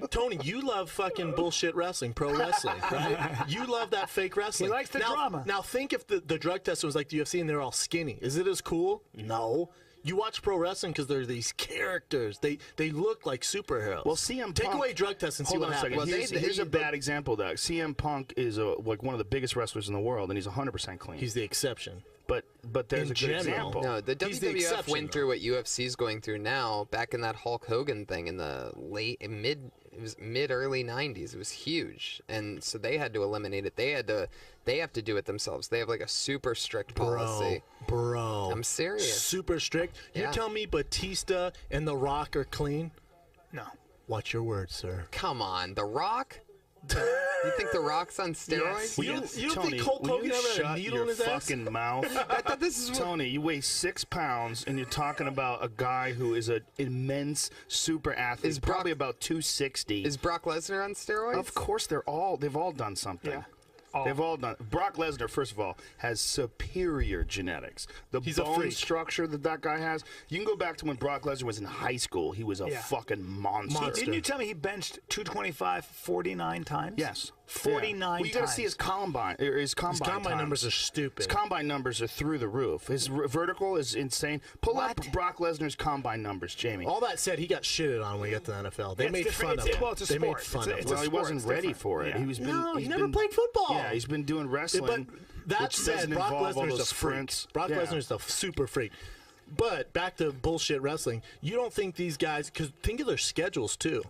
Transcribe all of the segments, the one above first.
Tony, you love fucking bullshit wrestling, pro wrestling, right? You love that fake wrestling. He likes the drama. Now think if the drug tester was like the UFC and they're all skinny. Is it as cool? No. You watch pro wrestling because they're these characters. They look like superheroes. Well, CM Punk... Take away drug tests and see what happens. Well, here's a bad example, Doug. CM Punk is like one of the biggest wrestlers in the world, and he's 100% clean. He's the exception. But there's a good example. No, the WWF went through what UFC's going through now. Back in that Hulk Hogan thing in the mid-early 90s, it was huge, and so they had to eliminate it. They have to do it themselves. They have like a super strict policy. Bro, I'm serious. Super strict. Yeah. You tell me Batista and The Rock are clean? No. Watch your words, sir. Come on, The Rock. You think The Rock's on steroids? Yes. You don't Tony, think Hulk Hogan ever had a needle in his ass? fucking mouth. I thought this is Tony, you weigh 6 pounds, and you're talking about a guy who is an immense super athlete. He's probably about 260. Is Brock Lesnar on steroids? Of course, they've all done something. Yeah. They've all done. Brock Lesnar, first of all, has superior genetics. He's bone a freak. structure that guy has. You can go back to when Brock Lesnar was in high school. He was a fucking monster. Didn't you tell me he benched 225 49 times? Yes. 49 Well, you got to see his combine. His combine numbers are stupid. His combine numbers are through the roof. His vertical is insane. Pull up Brock Lesnar's combine numbers, Jamie. All that said, he got shitted on when he got to the NFL. They made fun of him. Well, it's a they sport. made fun of him. Well, he wasn't ready for it. Yeah. He never played football. Yeah, he's been doing wrestling. But that which said, doesn't Brock involve all Lesnar's those a freak. sprints. Brock Yeah. Lesnar's a super freak. But back to bullshit wrestling, you don't think these guys, because think of their schedules too.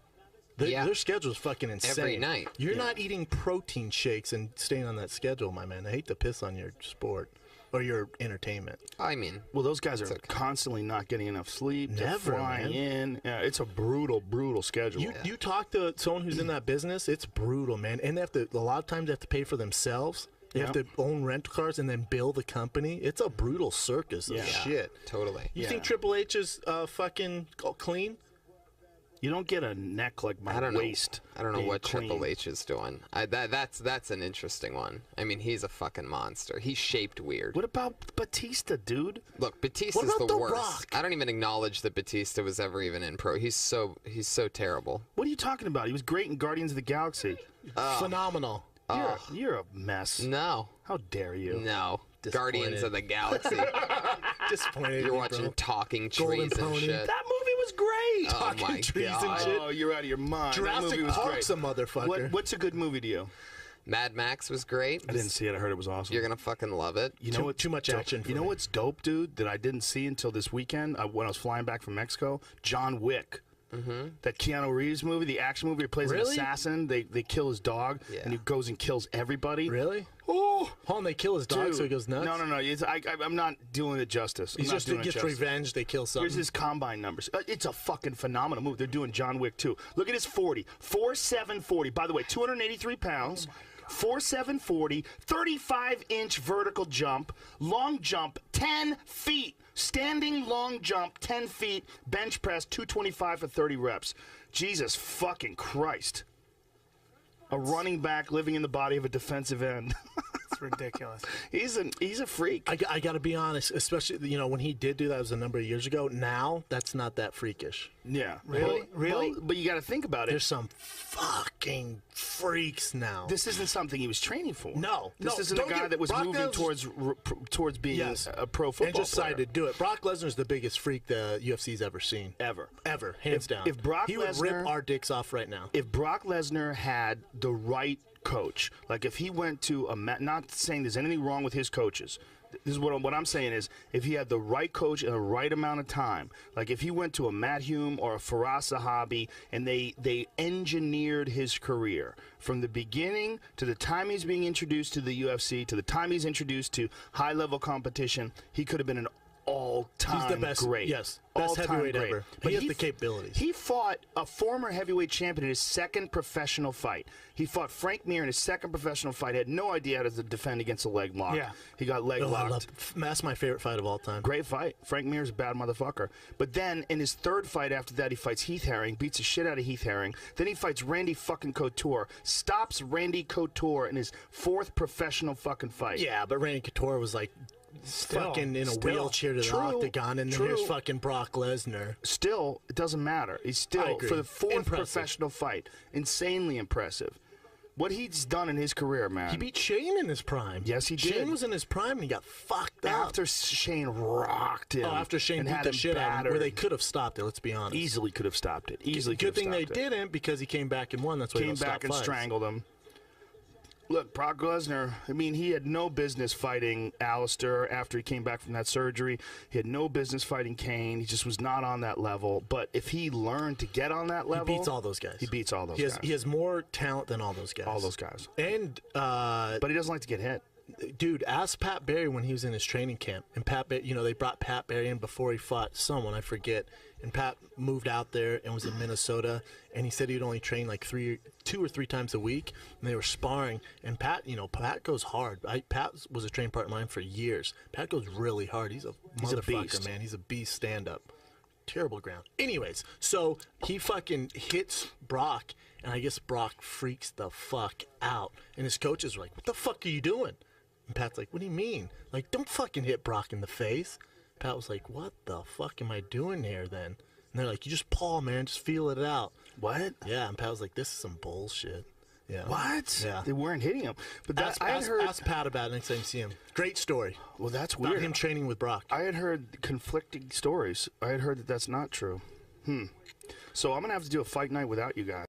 Their schedule's fucking insane. Every night. You're not eating protein shakes and staying on that schedule, my man. I hate to piss on your sport or your entertainment. I mean, Well, those guys are constantly not getting enough sleep. They're Never, flying in. Yeah, it's a brutal, brutal schedule. You talk to someone who's in that business, it's brutal, man. And they have to, a lot of times they have to pay for themselves. They have to own rental cars and then bill the company. It's a brutal circus of shit. totally. You think Triple H is fucking clean? You don't get a neck like my waist. I don't know being what clean. Triple H is doing. That's an interesting one. I mean, he's a fucking monster. He's shaped weird. What about Batista, dude? Look, Batista's about the The worst. Rock? I don't even acknowledge that Batista was ever even in pro. He's so terrible. What are you talking about? He was great in Guardians of the Galaxy. Phenomenal. You're a mess. No. How dare you? No. Disappointed. Guardians of the Galaxy. Disappointed. You're watching talking trees and Pony. shit. That movie was great. Oh my trees and God. shit. Oh, you're out of your mind. that Jurassic movie was Park's great. a motherfucker. What's a good movie to you? Mad Max was great. I didn't see it. I heard it was awesome. You're gonna fucking love it. You know what's too much dope? action for You know me. what's dope, dude? That I didn't see until this weekend when I was flying back from Mexico. John Wick. That Keanu Reeves movie, the action movie. He plays an Really? assassin. They kill his dog, and he goes and kills everybody. Really? Oh, Hold on, they kill his dog dude. so he goes nuts? No. I'm not doing it justice. He's just gets revenge, they kill something. Here's his combine numbers. It's a fucking phenomenal move. They're doing John Wick too. Look at his 40. 4.7 40. By the way, 283 pounds. 4.7 40. 35-inch vertical jump. Long jump, 10 feet. Standing long jump, 10 feet. Bench press, 225 for 30 reps. Jesus fucking Christ. A running back living in the body of a defensive end. It's ridiculous. He's a freak. I got to be honest, especially when he did do that, it was a number of years ago. Now that's not that freakish. Yeah. Really? Really? But you got to think about it. There's some fucking freaks now. This isn't something he was training for. No, This isn't don't a guy get- that was Brock moving Lesnar's- towards being a pro football and just player. decided to do it. Brock Lesnar's the biggest freak the UFC's ever seen. Ever, hands down. If Brock he would Lesnar, rip our dicks off right now. If Brock Lesnar had the right coach, like if he went to not saying there's anything wrong with his coaches. This is what I'm saying is if he had the right coach in the right amount of time, like if he went to a Matt Hume or a Faraz Sahabi and they engineered his career from the beginning to the time he's being introduced to the UFC to the time he's introduced to high-level competition, he could have been an all-time He's the best, great. Yes, best all-time heavyweight great. ever. But he has the capabilities. He fought a former heavyweight champion in his second professional fight. He fought Frank Mir in his second professional fight. Had no idea how to defend against a leg lock. Yeah. He got leg locked. That's my favorite fight of all time. Great fight. Frank Mir's a bad motherfucker. But then in his third fight after that, he fights Heath Herring, beats the shit out of Heath Herring. Then he fights Randy fucking Couture, stops Randy Couture in his fourth professional fucking fight. Yeah, but Randy Couture was like fucking in a wheelchair to the octagon, and then here's fucking Brock Lesnar. Still, it doesn't matter. He's still, for the fourth professional fight, insanely impressive. What he's done in his career, man. He beat Shane in his prime. Yes, he did. Shane was in his prime and he got fucked up. After Shane rocked him. Oh, after Shane beat the shit out of him, where they could have stopped it, let's be honest. Easily could have stopped it. Easily could have stopped it. Good thing they didn't, because he came back and won. That's why he came back and strangled him. Look, Brock Lesnar, I mean, he had no business fighting Alistair after he came back from that surgery. He had no business fighting Kane. He just was not on that level. But if he learned to get on that level... He beats all those guys. He beats all those guys. He has more talent than all those guys. All those guys. And... but he doesn't like to get hit. Dude, ask Pat Barry when he was in his training camp. And Pat, you know, they brought Pat Barry in before he fought someone, I forget. And Pat moved out there and was in Minnesota. And he said he'd only train like 2 or 3 times a week. And they were sparring. And Pat, you know, Pat goes hard. Pat was a trained partner of mine for years. Pat goes really hard. He's a motherfucker, beast. Man. He's a beast stand-up. Terrible ground. Anyways, so he fucking hits Brock. And I guess Brock freaks the fuck out. And his coaches are like, what the fuck are you doing? And Pat's like, what do you mean? Like, don't fucking hit Brock in the face. Pat was like, what the fuck am I doing here then? And they're like, you just paw, man. Just feel it out. What? Yeah, and Pat was like, this is some bullshit. Yeah. What? Yeah. They weren't hitting him. But that, ask Pat about it next time you see him. Great story. Well, that's weird. About him training with Brock. I had heard conflicting stories. I had heard that that's not true. So I'm going to have to do a fight night without you guys.